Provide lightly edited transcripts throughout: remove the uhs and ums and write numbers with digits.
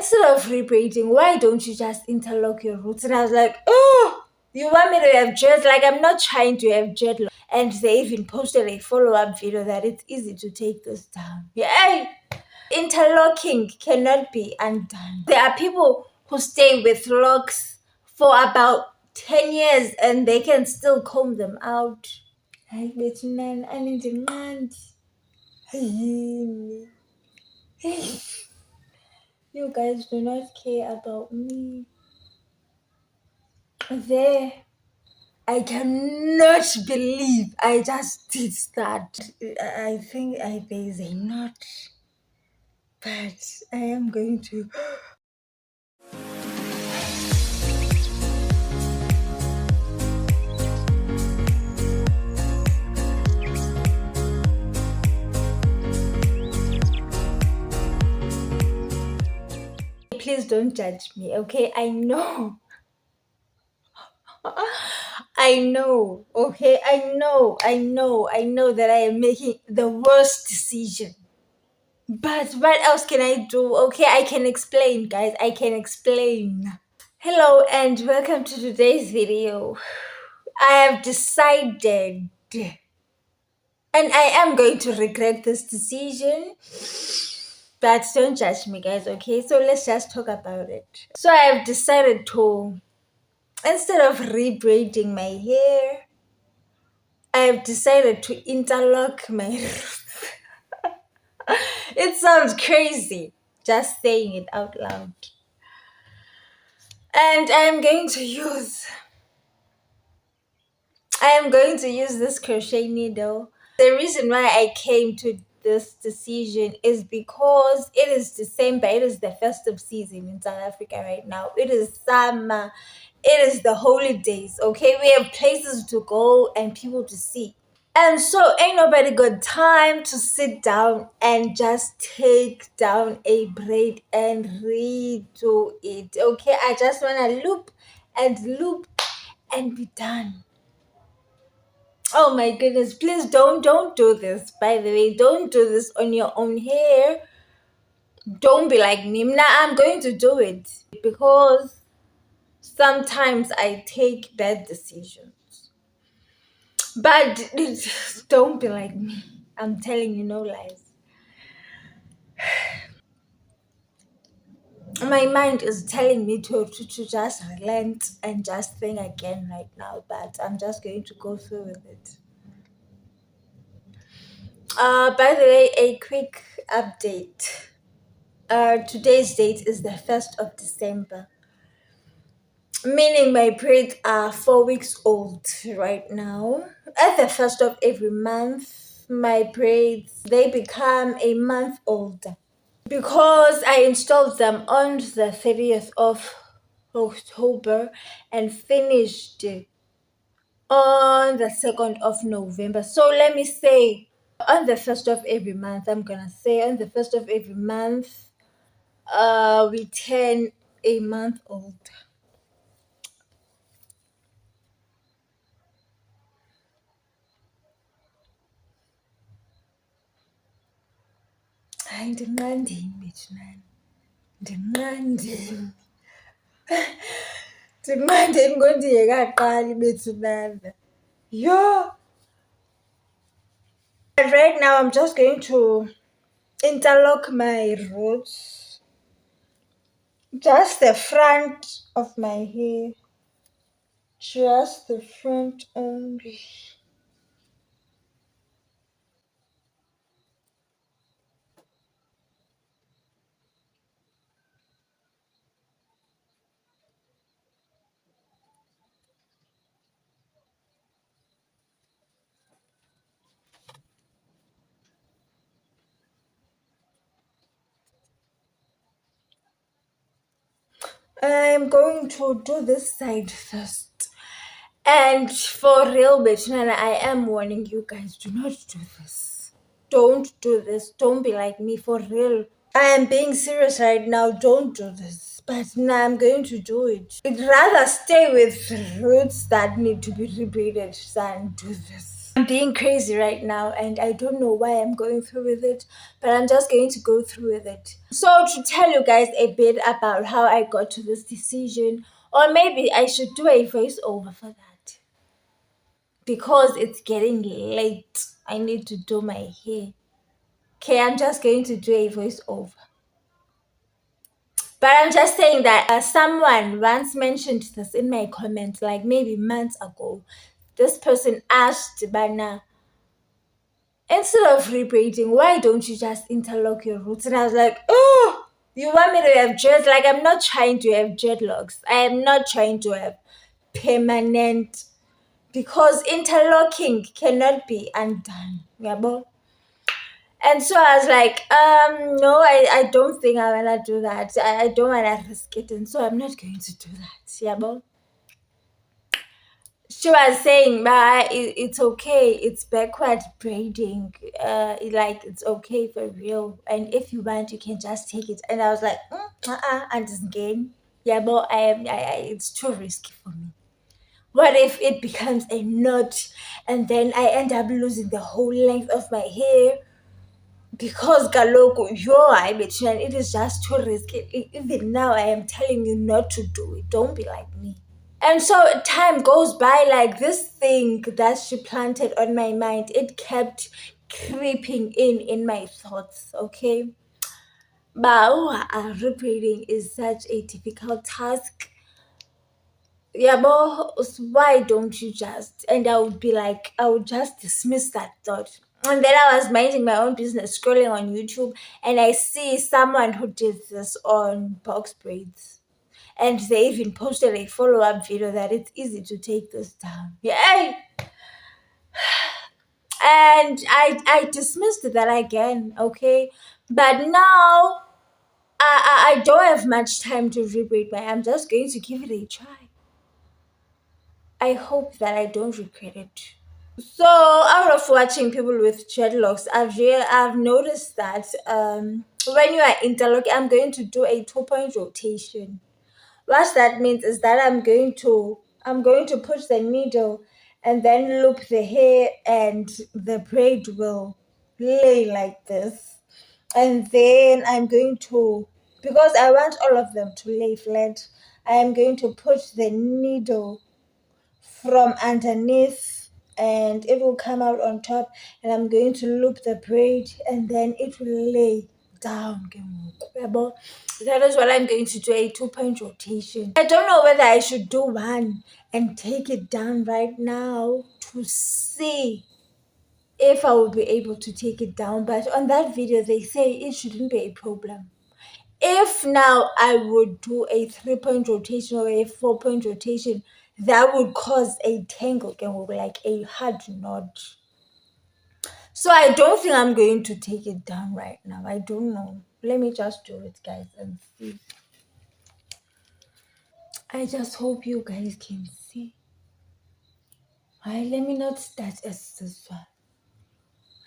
instead of rebraiding, why don't you just interlock your roots? And I was like, oh, you want me to have dreadlocks? Like, I'm not trying to have dreadlocks. And they even posted a follow-up video that it's easy to take this down. Yeah, interlocking cannot be undone. There are people who stay with locks for about 10 years and they can still comb them out. Hayi bethi nani anindincandi. Yini. You guys do not care about me. There. I cannot believe I just did that. I think there is a knot, but I am going to. Please don't judge me, okay? I know. I know, okay? I know that I am making the worst decision. But what else can I do? Okay, I can explain, guys. I can explain. Hello and welcome to today's video. I have decided, and I am going to regret this decision, but don't judge me, guys, okay? So let's just talk about it. So I have decided to, instead of rebraiding my hair, I have decided to interlock my It sounds crazy just saying it out loud. And I am going to use this crochet needle. The reason why I came to this decision is because it is December. It is the festive season in South Africa right now. It is summer. It is the holidays, okay? We have places to go and people to see. And so ain't nobody got time to sit down and just take down a braid and redo it, okay? I just want to loop and be done. Oh my goodness, please don't do this. By the way, don't do this on your own hair. Don't be like me. Now I'm going to do it because sometimes I take bad decisions. But don't be like me. I'm telling you no lies. My mind is telling me to just relent and just think again right now, but I'm just going to go through with it. By the way, a quick update. Today's date is the 1st of December, meaning my braids are 4 weeks old right now. At the 1st of every month, my braids, they become a month older because I installed them on the 30th of October and finished on the 2nd of November. So let me say on the 1st of every month, I'm gonna say on the 1st of every month, we turn a month old. Hayi ndimnqandeni bethunani, ndimnqandeni. Ndimnqandeni ngondingekaqali bethunana. Yo! And right now I'm just going to interlock my roots. Just the front of my hair. Just the front only. I'm going to do this side first. And for real, Bettina, I am warning you guys, do not do this. Don't do this. Don't be like me, for real. I am being serious right now. Don't do this. But now I'm going to do it. I'd rather stay with roots that need to be rebraided than do this. I'm being crazy right now and I don't know why I'm going through with it, but I'm just going to go through with it. So, to tell you guys a bit about how I got to this decision, or maybe I should do a voiceover for that because it's getting late. I need to do my hair. Okay, I'm just going to do a voiceover. But I'm just saying that someone once mentioned this in my comments, like maybe months ago. This person asked, Bana, instead of rebraiding, why don't you just interlock your roots? And I was like, oh, you want me to have dreads? Like, I'm not trying to have dreadlocks. I am not trying to have permanent, because interlocking cannot be undone. Yeah, but and so I was like, no, I don't think I wanna do that. I don't wanna risk it, and so I'm not going to do that. Yeah, but she was saying, but it's okay, it's backward braiding, like it's okay for real, and if you want you can just take it. And I was like, and this game, yeah, but it's too risky for me. What if it becomes a knot and then I end up losing the whole length of my hair? Because Galoko, it is just too risky. Even now I am telling you not to do it. Don't be like me. And so time goes by, like this thing that she planted on my mind, it kept creeping in my thoughts, okay? But rebraiding is such a difficult task. Yeah, but why don't you just? And I would be like, I would just dismiss that thought. And then I was minding my own business, scrolling on YouTube, and I see someone who did this on box braids. And they even posted a follow-up video that it's easy to take this down. Yay! And I dismissed that again, okay? But now I don't have much time to rebraid my. I'm just going to give it a try. I hope that I don't regret it. So out of watching people with dreadlocks, I've noticed that when you are interlocking, I'm going to do a 2-point rotation. What that means is that I'm going to push the needle and then loop the hair, and the braid will lay like this. And then I'm going to, because I want all of them to lay flat, I am going to push the needle from underneath and it will come out on top, and I'm going to loop the braid and then it will lay down. That is what I'm going to do, a 2-point rotation. I don't know whether I should do one and take it down right now to see if I will be able to take it down, but on that video they say it shouldn't be a problem. If now I would do a 3-point rotation or a 4-point rotation, that would cause a tangle, like a hard knot. So I don't think I'm going to take it down right now. I don't know. Let me just do it, guys, and see. I just hope you guys can see. Alright, let me not start as this one.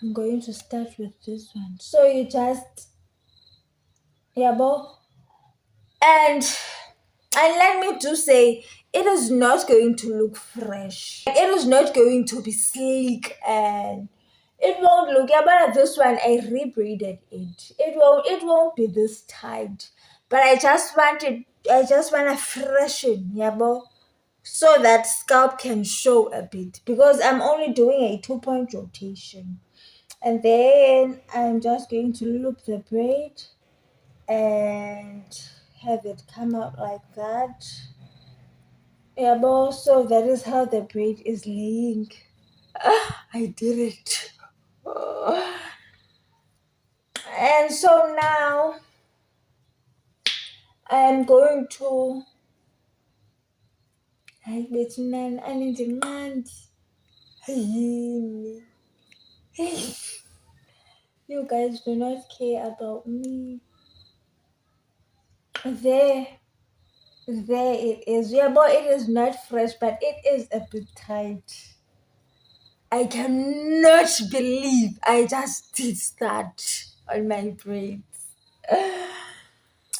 I'm going to start with this one. So you just, yeah, but and let me just say, it is not going to look fresh. It is not going to be sleek, and it won't look. Yeah, but this one I rebraided it. It won't be this tight. But I just want to freshen, yeah, but so that scalp can show a bit, because I'm only doing a 2-point rotation. And then I'm just going to loop the braid and have it come out like that. Yeah, but so that is how the braid is laying. I did it. And so now I'm going to, you guys do not care about me. There it is. Yeah, but it is not fresh, but it is a bit tight. I cannot believe I just did that on my braids.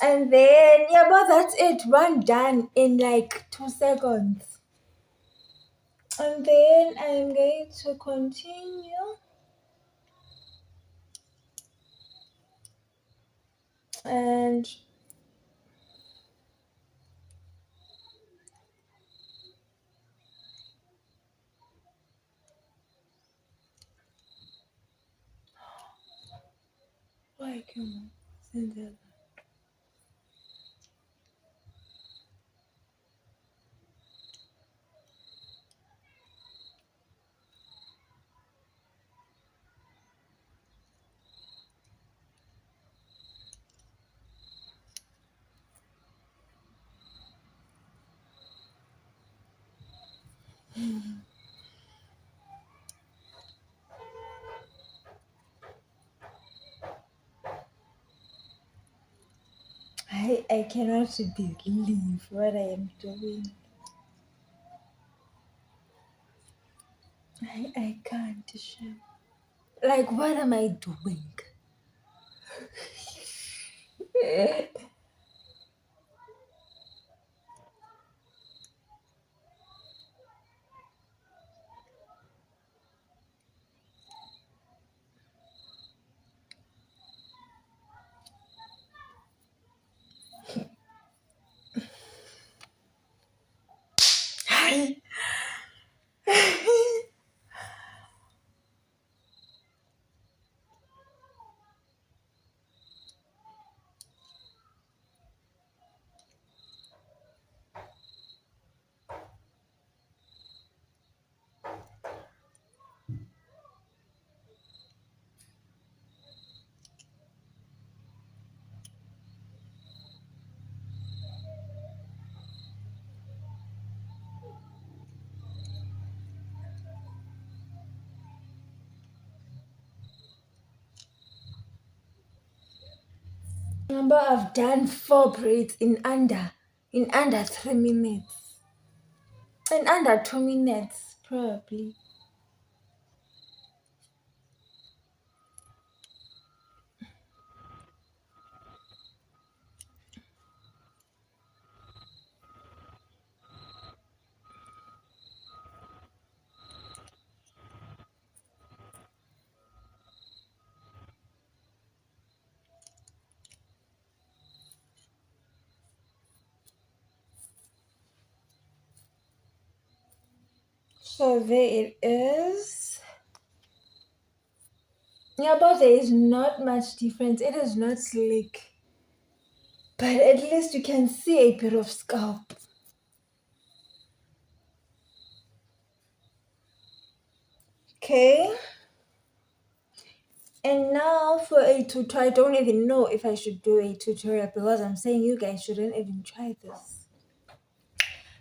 And then, yeah, but that's it. One done in like 2 seconds. And then I'm going to continue and why can I send that? I cannot believe what I am doing. I can't share. Like, what am I doing? Remember, I've done 4 braids in under 3 minutes. In under 2 minutes, probably. So there it is. Yeah, but there is not much difference. It is not slick. But at least you can see a bit of scalp. Okay. And now for a tutorial, I don't even know if I should do a tutorial because I'm saying you guys shouldn't even try this.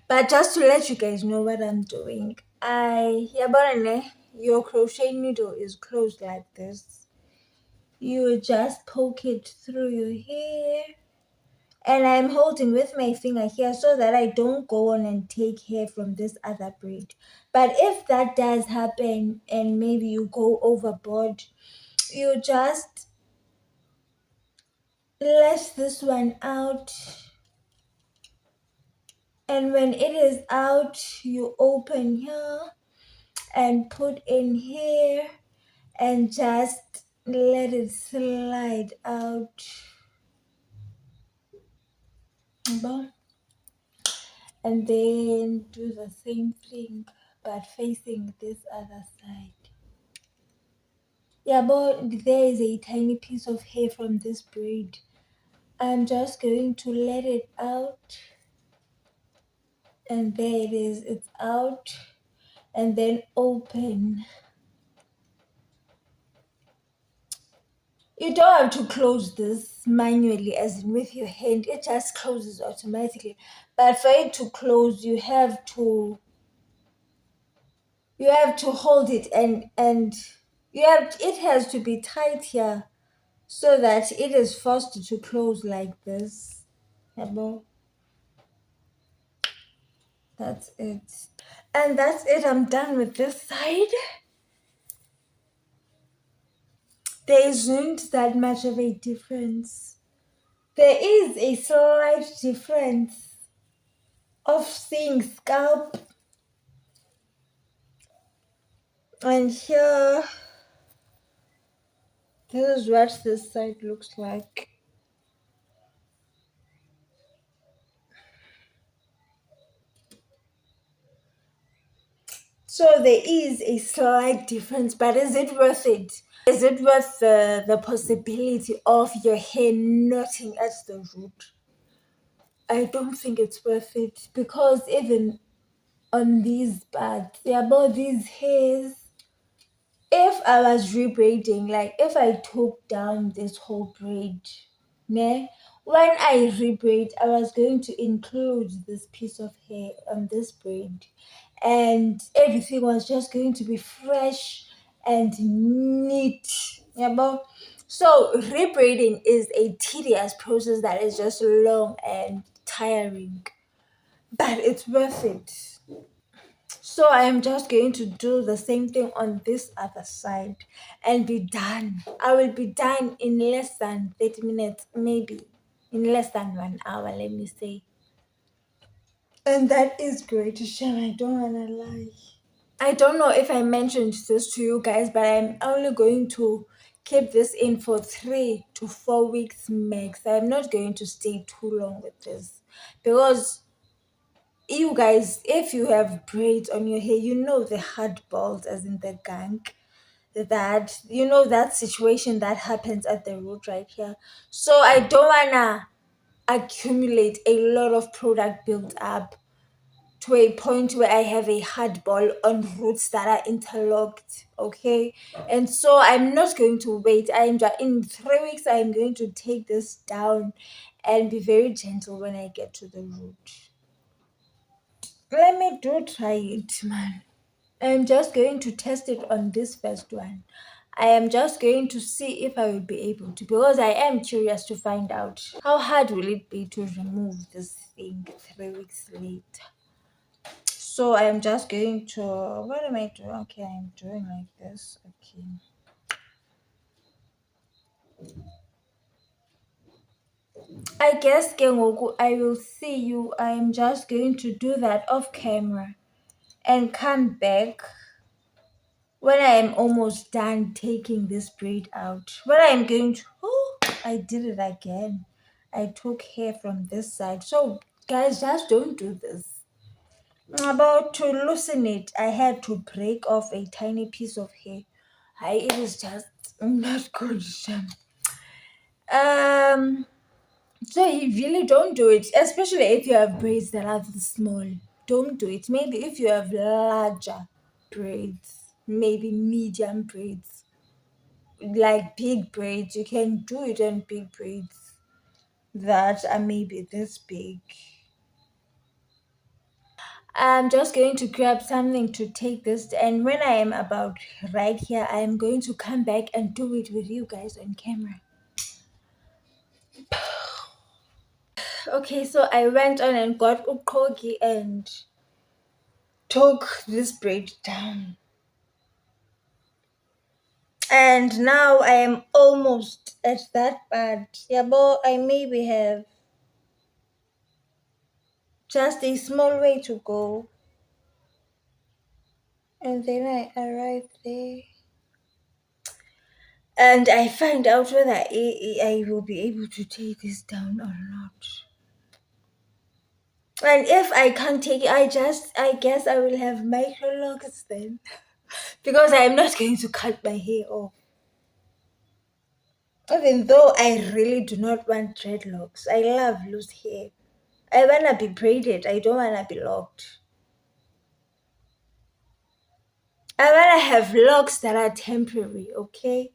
But just to let you guys know what I'm doing, your crochet needle is closed like this. You just poke it through your hair, and I'm holding with my finger here so that I don't go on and take hair from this other braid. But if that does happen and maybe you go overboard, you just let this one out, and when it is out you open here and put in here and just let it slide out. Boom. And then do the same thing but facing this other side. Yeah, but there is a tiny piece of hair from this braid. I'm just going to let it out, and there it is, it's out, and then open. You don't have to close this manually, as in with your hand, it just closes automatically. But for it to close, you have to hold it, and it has to be tight here so that it is forced to close like this. Yabo. That's it. And that's it. I'm done with this side. There isn't that much of a difference. There is a slight difference of seeing scalp And here, this is what this side looks like. So there is a slight difference, but is it worth it? Is it worth the possibility of your hair knotting at the root? I don't think it's worth it, because even on these parts, about these hairs, if I was rebraiding, like if I took down this whole braid, ne, when I rebraid, I was going to include this piece of hair on this braid, and everything was just going to be fresh and neat. Yeah, but so rebraiding is a tedious process that is just long and tiring, but it's worth it. So I am just going to do the same thing on this other side and be done. I will be done in less than 30 minutes, maybe in less than 1 hour, let me say. And that is great, Shem. I don't want to lie. I don't know if I mentioned this to you guys, but I'm only going to keep this in for 3 to 4 weeks max. I'm not going to stay too long with this, because you guys, if you have braids on your hair, you know the hard balls, as in the gank, that that situation that happens at the root right here. So I don't wanna accumulate a lot of product built up to a point where I have a hard ball on roots that are interlocked. Okay, and so I'm not going to wait. I'm just in 3 weeks. I'm going to take this down and be very gentle when I get to the root. Let me try it, man. I'm just going to test it on this first one. I am just going to see if I will be able to, because I am curious to find out how hard will it be to remove this thing 3 weeks later. So I am just going to, what am I doing? Okay, I'm doing like this. Okay. I guess Kengoku, I will see you. I'm just going to do that off camera and come back when I am almost done taking this braid out. What I'm going to, oh, I did it again. I took hair from this side. So guys, just don't do this. About to loosen it, I had to break off a tiny piece of hair. It is just not good. So you really don't do it, especially if you have braids that are this small. Don't do it. Maybe if you have larger braids, maybe medium braids, like big braids, you can do it on big braids that are maybe this big. I'm just going to grab something to take this, and when I am about right here, I am going to come back and do it with you guys on camera. Okay, so I went on and got ukogi and took this braid down. And now I am almost at that part. Yeah, but I maybe have just a small way to go. And then I arrive there. And I find out whether I will be able to take this down or not. And if I can't take it, I guess I will have micro locks then. Because I'm not going to cut my hair off. Even though I really do not want dreadlocks. I love loose hair. I wanna be braided. I don't wanna be locked. I wanna have locks that are temporary, okay?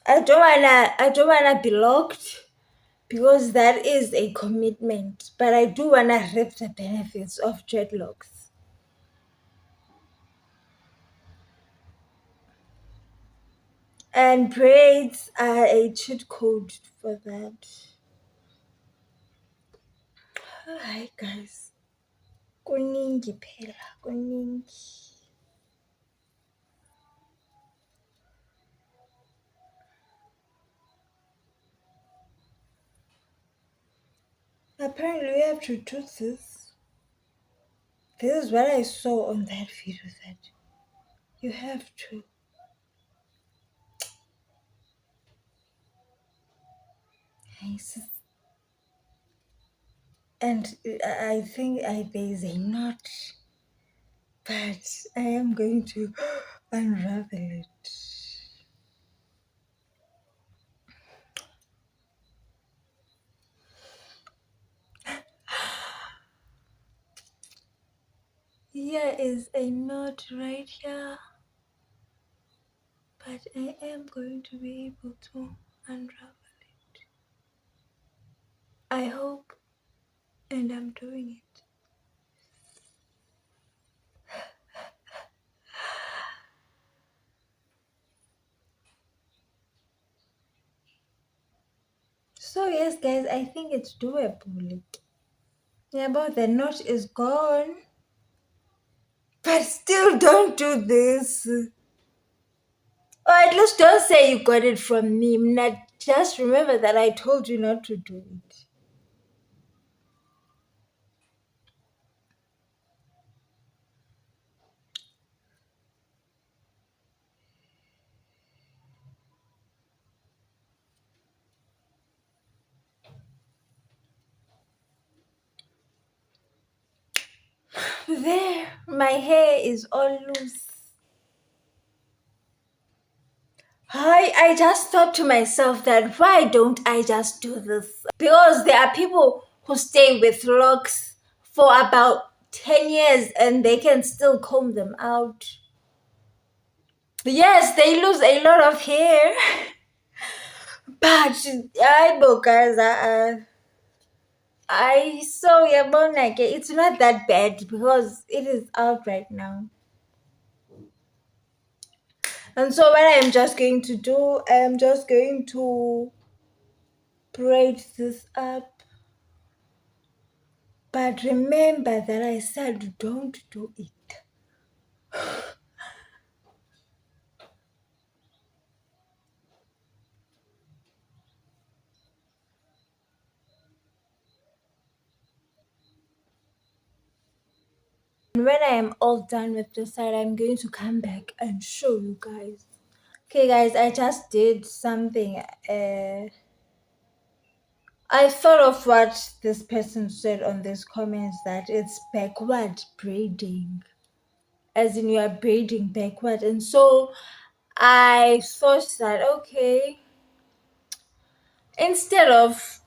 I don't wanna be locked, because that is a commitment. But I do wanna reap the benefits of dreadlocks. And braids are a cheat code for that. Hi guys. Kuningi phela, kuningi. Apparently we have to do this. This is what I saw on that video that you have to. Yes. And I think there is a knot, but I am going to unravel it. Here is a knot right here, but I am going to be able to unravel it. I hope, and I'm doing it. So yes, guys, I think it's doable. Yeah, but the knot is gone. But still, don't do this. Or at least don't say you got it from me. Not just remember that I told you not to do it. There, my hair is all loose. I just thought to myself that why don't I just do this? Because there are people who stay with locks for about 10 years and they can still comb them out. Yes, they lose a lot of hair. But I guys, I saw your like it's not that bad because it is out right now. And so what I'm just going to do, I'm just going to braid this up. But remember that I said don't do it. And when I am all done with this side, I'm going to come back and show you guys. Okay guys, I just did something. I thought of what this person said on this comments that it's backward braiding. As in you are braiding backward. And so I thought that okay, instead of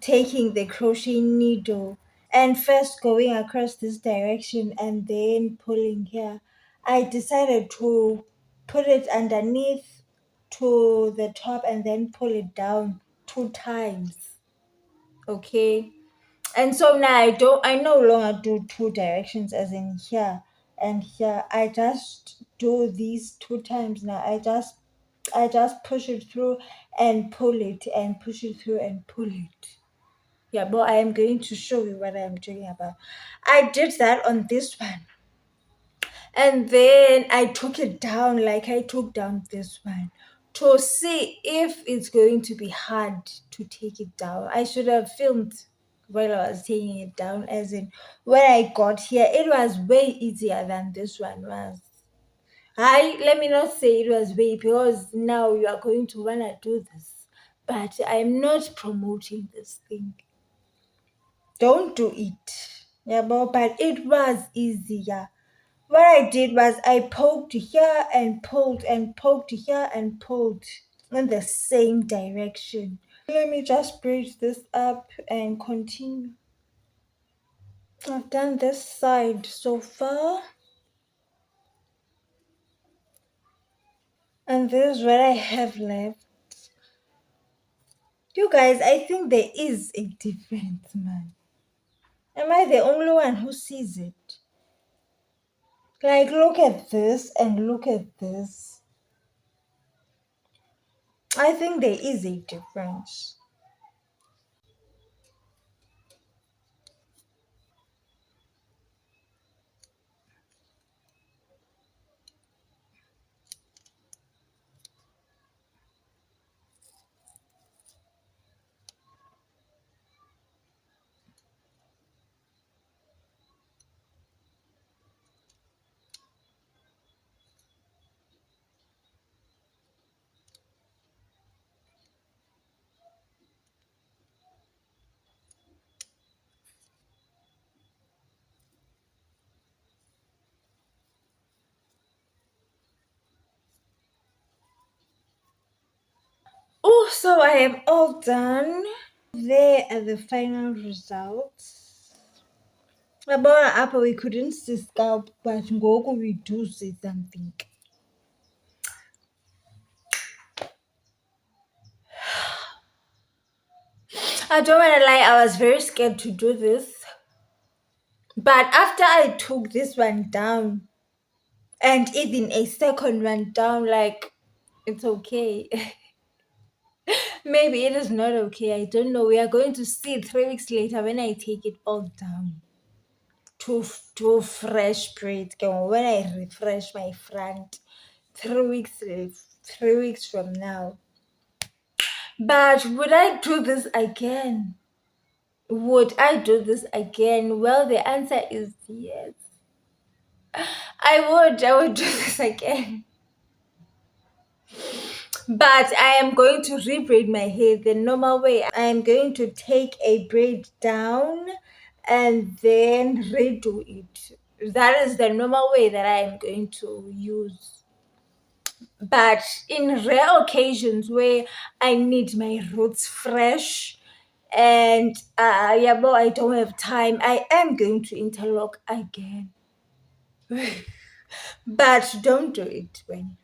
taking the crochet needle and first going across this direction and then pulling here, I decided to put it underneath to the top and then pull it down 2 times. Okay. And so now I no longer do 2 directions as in here and here. I just do these 2 times now. I just push it through and pull it and push it through and pull it. Yeah, but I am going to show you what I'm talking about. I did that on this one. And then I took it down like I took down this one to see if it's going to be hard to take it down. I should have filmed while I was taking it down, as in when I got here, it was way easier than this one was. Let me not say it was way, because now you are going to want to do this. But I'm not promoting this thing. Don't do it. Yeah, but it was easier. What I did was I poked here and pulled and poked here and pulled in the same direction. Let me just braid this up and continue. I've done this side so far. And this is what I have left. You guys, I think there is a difference, man. Am I the only one who sees it? Like, look at this and look at this. I think there is a difference. So I am all done. There are the final results. About apple we couldn't see scalp, but ngoku we do see something. I don't wanna lie, I was very scared to do this. But after I took this one down and even a second one down, like it's okay. Maybe it is not okay. I don't know. We are going to see 3 weeks later when I take it all down. Two fresh braids. When I refresh my front, 3 weeks, 3 weeks from now. But would I do this again? Would I do this again? Well, the answer is yes. I would do this again. But I am going to rebraid my hair the normal way. I am going to take a braid down and then redo it. That is the normal way that I am going to use. But in rare occasions where I need my roots fresh and yeah, but I don't have time, I am going to interlock again. But don't do it when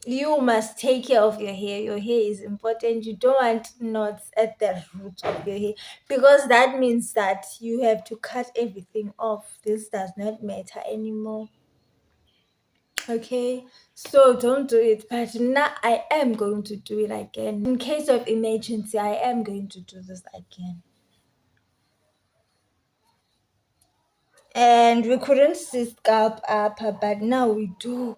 you must take care of your hair. Your hair is important. You don't want knots at the root of your hair because that means that you have to cut everything off. This does not matter anymore. Okay, so don't do it. But now I am going to do it again. In case of emergency, I am going to do this again. And we couldn't see scalp up, but now we do.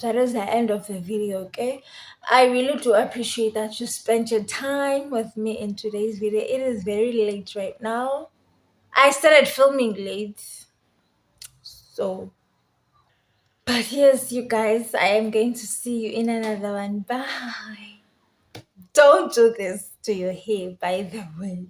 That is the end of the video. Okay, I really do appreciate that you spent your time with me in today's video. It is very late right now. I started filming late, so but yes, you guys, I am going to see you in another one. Bye. Don't do this to your hair, by the way.